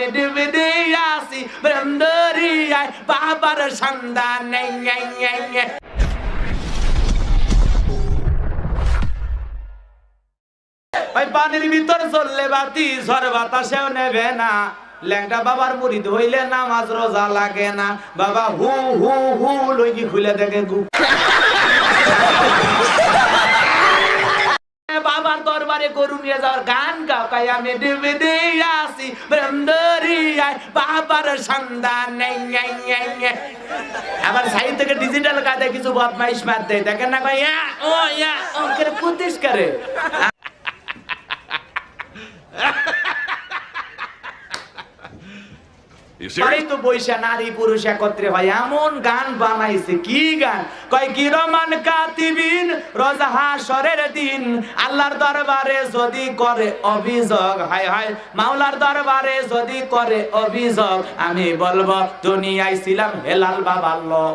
আমি ডুবে দিয়ে আসি প্রেম দরিয়ায় বাবার সন্ধান নেই। ওই পানির ভিতর চললে বাতি ঝড় বাতাসেও নেবে না, ল্যাংটা বাবার মুরিদ হইলে নামাজ রোজা লাগে না। বাবা হু হু হু লইকি খুলে দেখে গু বাবার দরবারে গরু নিয়ে যাওয়ার গান গাও কাই আমি ডুবে দিয়ে আসি প্রেম দরিয়ায় বাবার সন্ধান নেই। আবার সাইড থেকে ডিজিটাল কাজে কিছু বদমাইশ মার দেয়, দেখেন না কই ও ইয়া ও করে কুতিস করে। তো বৈশা নারী পুরুষ একত্রে হয় এমন গান বানাইছে। কি গান কয় কিরমান কাতিবিন রোজা হাশরের দিন আল্লাহর দরবারে যদি করে অভিযোগ, হায় হায় মাওলার দরবারে যদি করে অভিযোগ, আমি বলবো দুনিয়ায় ছিলাম হেলাল বাবার লোক।